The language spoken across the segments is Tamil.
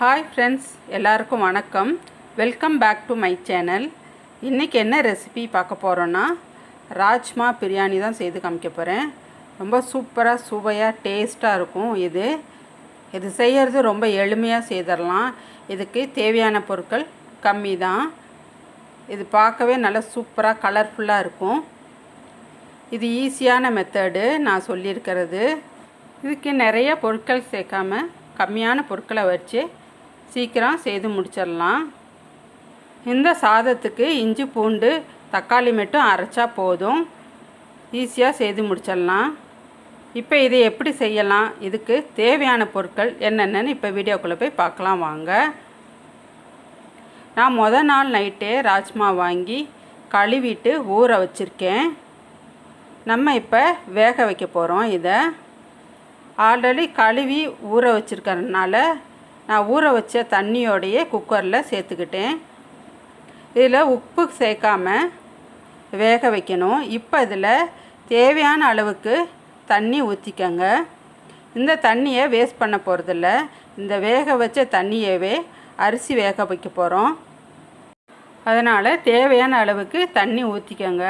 ஹாய் ஃப்ரெண்ட்ஸ், எல்லாருக்கும் வணக்கம். Welcome back to my channel. இன்றைக்கி என்ன ரெசிபி பார்க்க போகிறோன்னா, ராஜ்மா பிரியாணி தான் செய்து காமிக்க போகிறேன். ரொம்ப சூப்பராக சுவையாக டேஸ்ட்டாக இருக்கும். இது செய்கிறது ரொம்ப எளிமையாக செய்திடலாம். இதுக்கு தேவையான பொருட்கள் கம்மி தான். இது பார்க்கவே நல்லா சூப்பராக கலர்ஃபுல்லாக இருக்கும். இது ஈஸியான மெத்தடு நான் சொல்லியிருக்கிறது. இதுக்கு நிறைய பொருட்கள் சேர்க்காம கம்மியான பொருட்களை வச்சு சீக்கிரம் செய்து முடிச்சிடலாம். இந்த சாதத்துக்கு இஞ்சி பூண்டு தக்காளி மட்டும் அரைச்சா போதும், ஈஸியாக செய்து முடிச்சிடலாம். இப்போ இதை எப்படி செய்யலாம், இதுக்கு தேவையான பொருட்கள் என்னென்னு இப்போ வீடியோக்குள்ளே போய் பார்க்கலாம் வாங்க. நான் முதல் நாள் நைட்டே ராஜ்மா வாங்கி கழுவிட்டு ஊற வச்சுருக்கேன். நம்ம இப்போ வேக வைக்க போகிறோம். இதை ஆல்ரெடி கழுவி ஊற வச்சுருக்கறதுனால நான் ஊற வச்ச தண்ணியோடையே குக்கரில் சேர்த்துக்கிட்டேன். இதில் உப்பு சேர்க்காம வேக வைக்கணும். இப்போ இதில் தேவையான அளவுக்கு தண்ணி ஊற்றிக்கங்க. இந்த தண்ணியை வேஸ்ட் பண்ண போகிறதில்ல. இந்த வேக வச்ச தண்ணியவே அரிசி வேக வைக்க போகிறோம். அதனால் தேவையான அளவுக்கு தண்ணி ஊற்றிக்கங்க.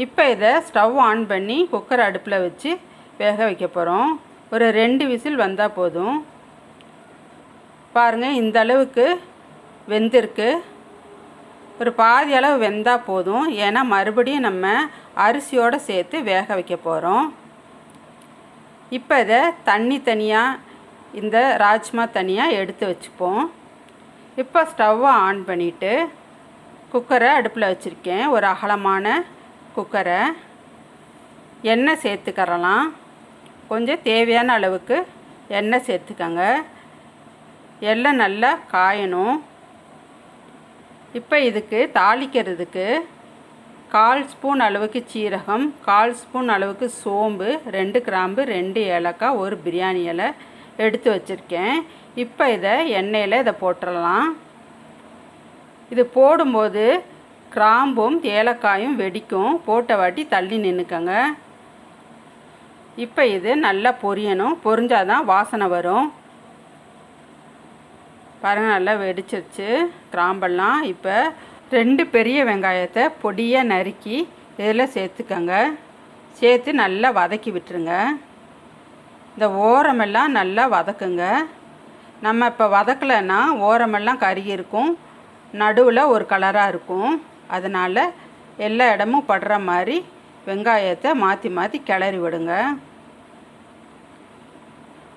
இப்போ இதை ஸ்டவ் ஆன் பண்ணி குக்கர் அடுப்பில் வச்சு வேக வைக்க போகிறோம். ஒரு 2 விசில் வந்தால் போதும். பாருங்கள், இந்த அளவுக்கு வெந்திருக்கு. ஒரு பாதி அளவு வெந்தால் போதும். ஏன்னா மறுபடியும் நம்ம அரிசியோடு சேர்த்து வேக வைக்க போகிறோம். இப்போ இதை தண்ணி தனியாக, இந்த ராஜ்மா தனியாக எடுத்து வச்சுப்போம். இப்போ ஸ்டவ்வை ஆன் பண்ணிவிட்டு குக்கரை அடுப்பில் வச்சுருக்கேன். ஒரு அகலமான குக்கரை. எண்ணெய் சேர்த்துக்கறலாம். கொஞ்சம் தேவையான அளவுக்கு எண்ணெய் சேர்த்துக்கங்க. எண்ணெய் நல்லா காயணும். இப்போ இதுக்கு தாளிக்கிறதுக்கு 1/4 ஸ்பூன் அளவுக்கு சீரகம், 1/4 ஸ்பூன் அளவுக்கு சோம்பு, 2 கிராம்பு, 2 ஏலக்காய், 1 பிரியாணி இலை எடுத்து வச்சுருக்கேன். இப்போ இதை எண்ணெயில் இதை போட்டுடலாம். இது போடும்போது கிராம்பும் ஏலக்காயும் வெடிக்கும். போட்ட வாட்டி தள்ளி நின்றுக்கங்க. இப்போ இது நல்லா பொரியணும். பொரிஞ்சாதான் வாசனை வரும். பாருங்கள், நல்லா வெடிச்சிருச்சு கிராம்பெல்லாம். இப்போ 2 பெரிய வெங்காயத்தை பொடியாக நறுக்கி இதில் சேர்த்துக்கங்க. சேர்த்து நல்லா வதக்கி விட்டுருங்க. இந்த ஓரமெல்லாம் நல்லா வதக்குங்க. நம்ம இப்போ வதக்கலைன்னா ஓரமெல்லாம் கருகி இருக்கும், நடுவில் ஒரு கலராக இருக்கும். அதனால் எல்லா இடமும் படுற மாதிரி வெங்காயத்தை மாற்றி மாற்றி கிளறி விடுங்க.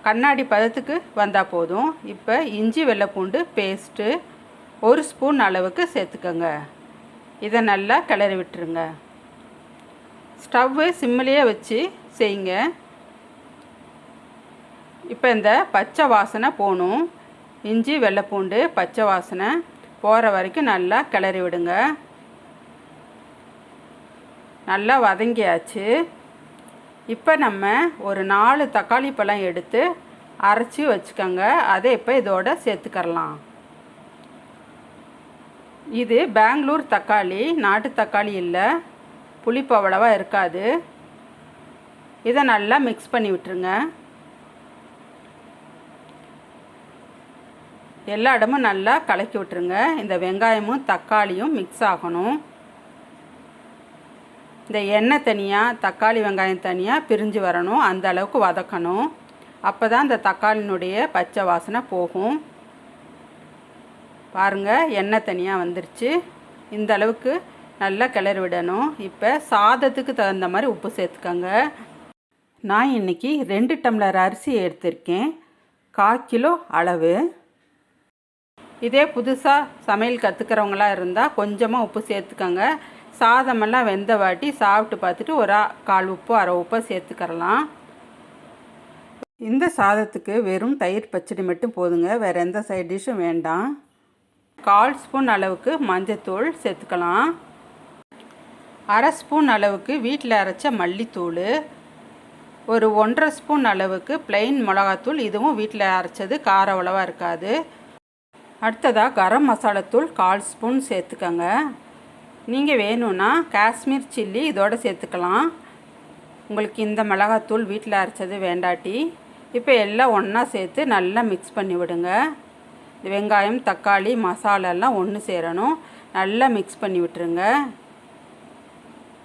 கண்ணாடி பதத்துக்கு வந்தால் போதும். இப்போ இஞ்சி வெள்ளைப்பூண்டு பேஸ்ட்டு 1 ஸ்பூன் அளவுக்கு சேர்த்துக்கோங்க. இதை நல்லா கிளறி விட்டுருங்க. ஸ்டவ்வு சிம்மிலேயே வச்சு செய்யுங்க. இப்போ இந்த பச்சை வாசனை போகணும். இஞ்சி வெள்ளைப்பூண்டு பச்சை வாசனை போகிற வரைக்கும் நல்லா கிளறி விடுங்க. நல்லா வதங்கியாச்சு. இப்போ நம்ம ஒரு 4 தக்காளி பழம் எடுத்து அரைச்சி வச்சுக்கோங்க. அதை இப்போ இதோட சேர்த்துக்கரலாம். இது பெங்களூர் தக்காளி, நாட்டு தக்காளி இல்லை, புளிப்பு அவ்வளவா இருக்காது. இதை நல்லா மிக்ஸ் பண்ணி விட்டுருங்க. எல்லா இடமும் நல்லா கலக்கி விட்டுருங்க. இந்த வெங்காயமும் தக்காளியும் மிக்ஸ் ஆகணும். இந்த எண்ணெய் தனியாக, தக்காளி வெங்காயம் தனியாக பிரிஞ்சு வரணும். அந்த அளவுக்கு வதக்கணும். அப்போ தான் இந்த தக்காளினுடைய பச்சை வாசனை போகும். பாருங்கள், எண்ணெய் தனியாக வந்துருச்சு. இந்த அளவுக்கு நல்லா கிளறி விடணும். இப்போ சாதத்துக்கு தகுந்த மாதிரி உப்பு சேர்த்துக்கோங்க. நான் இன்றைக்கி 2 டம்ளர் அரிசி எடுத்திருக்கேன், 1/4 கிலோ அளவு. இதே புதுசாக சமையல் கற்றுக்கிறவங்களாம் இருந்தால் கொஞ்சமாக உப்பு சேர்த்துக்கோங்க. சாதமெல்லாம் வெந்த வாட்டி சாப்பிட்டு பார்த்துட்டு ஒரு 1/4 உப்பு 1/2 உப்பை சேர்த்துக்கரலாம். இந்த சாதத்துக்கு வெறும் தயிர் பச்சடி மட்டும் போதுங்க. வேறு எந்த சைட் டிஷ்ஷும் வேண்டாம். 1/4 ஸ்பூன் அளவுக்கு மஞ்சத்தூள் சேர்த்துக்கலாம். 1/2 ஸ்பூன் அளவுக்கு வீட்டில் அரைச்ச மல்லித்தூள், ஒரு 1/2 ஸ்பூன் அளவுக்கு ப்ளைன் மிளகாத்தூள். இதுவும் வீட்டில் அரைச்சது, காரம் அவ்வளவா இருக்காது. அடுத்ததாக கரம் மசாலாத்தூள் 1/4 ஸ்பூன் சேர்த்துக்கங்க. நீங்கள் வேணும்னா காஷ்மீர் சில்லி இதோடு சேர்த்துக்கலாம். உங்களுக்கு இந்த மிளகாத்தூள் வீட்டில் அரைச்சது வேண்டாட்டி. இப்போ எல்லாம் ஒன்றா சேர்த்து நல்லா மிக்ஸ் பண்ணி விடுங்க. வெங்காயம் தக்காளி மசாலாலாம் ஒன்று சேரணும். நல்லா மிக்ஸ் பண்ணி விட்டுருங்க.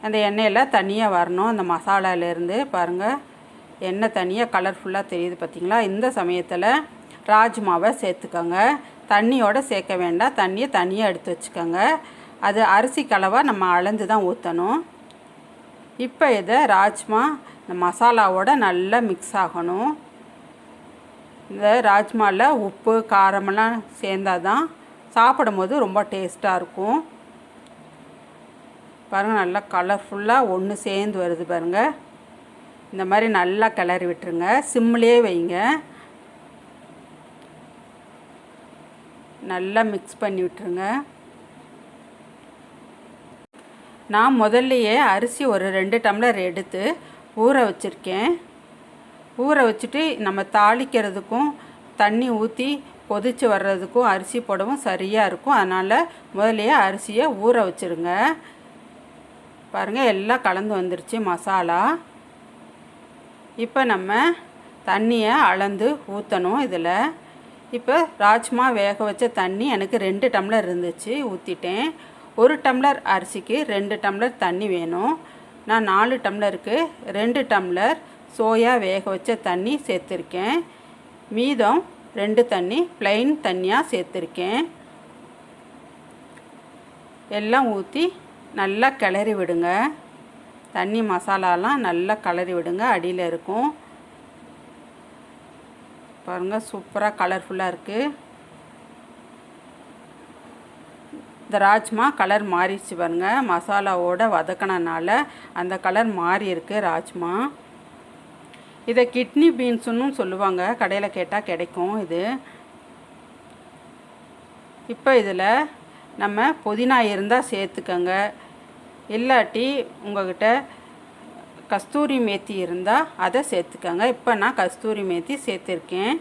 அந்த எண்ணெயெல்லாம் தனியாக வரணும். அந்த மசாலாலேருந்து பாருங்கள் எண்ணெய் தனியாக கலர்ஃபுல்லாக தெரியுது பார்த்திங்களா. இந்த சமயத்தில் ராஜ்மாவை சேர்த்துக்கோங்க. தண்ணியோடு சேர்க்க வேண்டாம். தண்ணியை தனியாக எடுத்து வச்சுக்கோங்க. அது அரிசி கலவாக நம்ம அளந்து தான் ஊற்றணும். இப்போ இதை ராஜ்மா இந்த மசாலாவோட நல்லா மிக்ஸ் ஆகணும். இந்த ராஜ்மாவில் உப்பு காரமெல்லாம் சேர்ந்தால் தான் சாப்பிடும் போது ரொம்ப டேஸ்ட்டாக இருக்கும். பாருங்கள் நல்லா கலர்ஃபுல்லாக ஒன்று சேர்ந்து வருது பாருங்கள். இந்த மாதிரி நல்லா கிளறி விட்டுருங்க. சிம்லேயே வைங்க. நல்லா மிக்ஸ் பண்ணி விட்டுருங்க. நான் முதல்லையே அரிசி ஒரு 2 டம்ளர் எடுத்து ஊற வச்சுருக்கேன். ஊற வச்சுட்டு நம்ம தாளிக்கிறதுக்கும் தண்ணி ஊற்றி கொதித்து வர்றதுக்கும் அரிசி போடவும் சரியாக இருக்கும். அதனால் முதல்லையே அரிசியை ஊற வச்சுருங்க. பாருங்கள் எல்லாம் கலந்து வந்துருச்சு மசாலா. இப்போ நம்ம தண்ணியை அளந்து ஊற்றணும். இதில் இப்போ ராஜ்மா வேக வச்ச தண்ணி எனக்கு 2 டம்ளர் இருந்துச்சு, ஊற்றிட்டேன். 1 டம்ளர் அரிசிக்கு 2 டம்ளர் தண்ணி வேணும். நான் 4 டம்ளருக்கு 2 டம்ளர் சோயா வேக வச்ச தண்ணி சேர்த்துருக்கேன். மீதம் 2 தண்ணி ப்ளைன் தண்ணியாக சேர்த்துருக்கேன். எல்லாம் ஊற்றி நல்லா கிளறி விடுங்க. தண்ணி மசாலாலாம் நல்லா கிளறி விடுங்க. அடியில் இருக்கும் பாருங்கள் சூப்பராக கலர்ஃபுல்லாக இருக்குது. இந்த ராஜ்மா கலர் மாறிடுச்சு பாருங்கள். மசாலாவோட வதக்கினனால அந்த கலர் மாறி இருக்குது ராஜ்மா. இதை கிட்னி பீன்ஸுன்னு சொல்லுவாங்க. கடையில் கேட்டால் கிடைக்கும் இது. இப்போ இதில் நம்ம புதினா இருந்தால் சேர்த்துக்கோங்க. இல்லாட்டி உங்கள்கிட்ட கஸ்தூரி மேத்தி இருந்தால் அதை சேர்த்துக்கோங்க. இப்போ நான் கஸ்தூரி மேத்தி சேர்த்துருக்கேன்.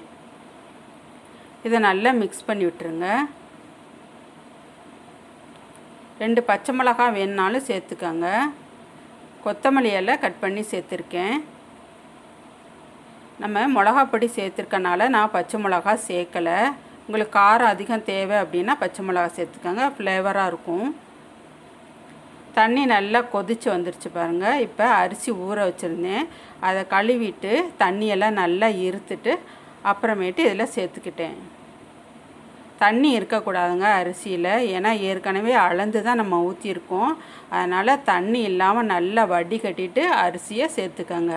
இதை நல்லா மிக்ஸ் பண்ணி விட்டுருங்க. 2 பச்சை மிளகாய் வேணுனாலும் சேர்த்துக்கோங்க. கொத்தமல்லி எல்லாம் கட் பண்ணி சேர்த்துருக்கேன். நம்ம மிளகாப்பொடி சேர்த்துருக்கனால நான் பச்சை மிளகா சேர்க்கலை. உங்களுக்கு காரம் அதிகம் தேவை அப்படின்னா பச்சை மிளகா சேர்த்துக்கோங்க, ஃப்ளேவராக இருக்கும். தண்ணி நல்லா கொதித்து வந்துருச்சு பாருங்கள். இப்போ அரிசி ஊற வச்சுருந்தேன், அதை கழுவிட்டு தண்ணியெல்லாம் நல்லா இருத்துட்டு அப்புறமேட்டு இதில் சேர்த்துக்கிட்டேன். தண்ணி இருக்கக்கூடாதுங்க அரிசியில், ஏன்னா ஏற்கனவே அளந்து தான் நம்ம ஊற்றிருக்கோம். அதனால் தண்ணி இல்லாமல் நல்லா வடிகட்டிட்டு அரிசியை சேர்த்துக்கோங்க.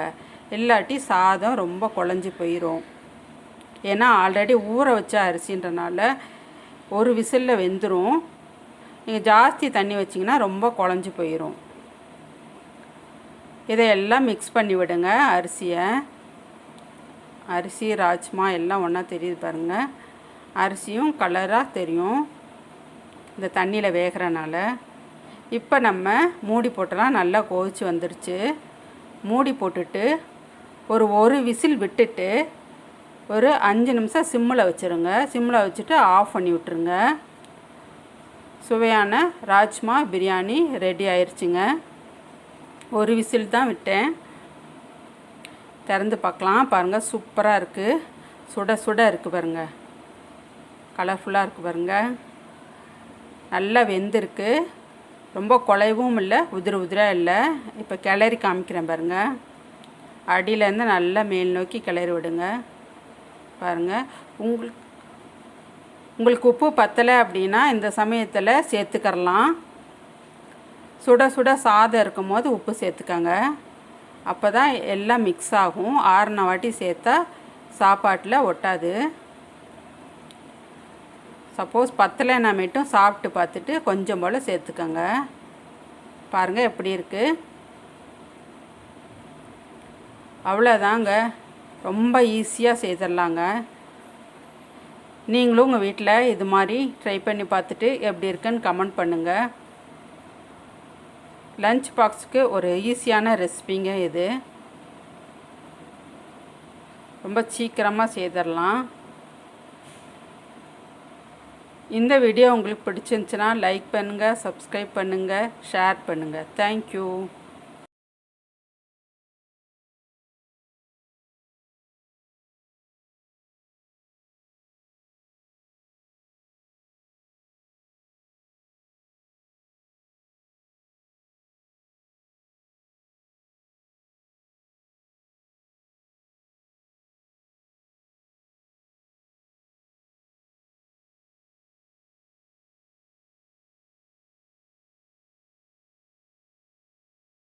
இல்லாட்டி சாதம் ரொம்ப குழஞ்சி போயிடும். ஏன்னா ஆல்ரெடி ஊற வச்ச அரிசின்றனால ஒரு விசிலில் வெந்துடும். நீங்கள் ஜாஸ்தி தண்ணி வச்சிங்கன்னா ரொம்ப குழஞ்சி போயிடும். இதையெல்லாம் மிக்ஸ் பண்ணி விடுங்க. அரிசி ராஜ்மா எல்லாம் ஒன்றா தெரியுது பாருங்கள். அரிசியும் கலராக தெரியும் இந்த தண்ணியில் வேகிறனால. இப்போ நம்ம மூடி போட்டலாம். நல்லா கொதிச்சு வந்துருச்சு. மூடி போட்டுட்டு ஒரு விசில் விட்டுட்டு ஒரு 5 நிமிஷம் சிம்மில் வச்சுருங்க. சிம்மில் வச்சுட்டு ஆஃப் பண்ணி விட்டுருங்க. சுவையான ராஜ்மா பிரியாணி ரெடி ஆயிடுச்சுங்க. ஒரு விசில் தான் விட்டேன். திறந்து பார்க்கலாம். பாருங்கள் சூப்பராக இருக்குது. சுட சுட இருக்குது பாருங்கள். கலர்ஃபுல்லாக இருக்குது பாருங்கள். நல்லா வெந்திருக்கு. ரொம்ப குழைவும் இல்லை, உதிராக இல்லை. இப்போ கிளறி காமிக்கிறேன் பாருங்கள். அடியிலேருந்து நல்லா மேல் நோக்கி கிளறி விடுங்க. பாருங்கள். உங்களுக்கு உப்பு பத்தலை அப்படின்னா இந்த சமயத்தில் சேர்த்துக்கரலாம். சுட சுட சாதம் இருக்கும் போது உப்பு சேர்த்துக்கங்க. அப்போ தான் எல்லாம் மிக்ஸ் ஆகும். ஆறின வாட்டி சேர்த்தா சாப்பாட்டில் ஒட்டாது. சப்போஸ் பத்தலைன்னா மட்டும் சாப்பிட்டு பார்த்துட்டு கொஞ்சம் போல் சேர்த்துக்கங்க. பாருங்கள் எப்படி இருக்குது. அவ்வளோதாங்க. ரொம்ப ஈஸியாக செய்திடலாங்க. நீங்களும் உங்கள் வீட்டில் இது மாதிரி ட்ரை பண்ணி பார்த்துட்டு எப்படி இருக்குன்னு கமெண்ட் பண்ணுங்கள். லஞ்ச் பாக்ஸுக்கு ஒரு ஈஸியான ரெசிபிங்க இது. ரொம்ப சீக்கிரமாக செய்திடலாம். இந்த வீடியோ உங்களுக்கு பிடிச்சிருந்துச்சுன்னா லைக் பண்ணுங்கள், சப்ஸ்கிரைப் பண்ணுங்கள், ஷேர் பண்ணுங்கள். தேங்க்யூ.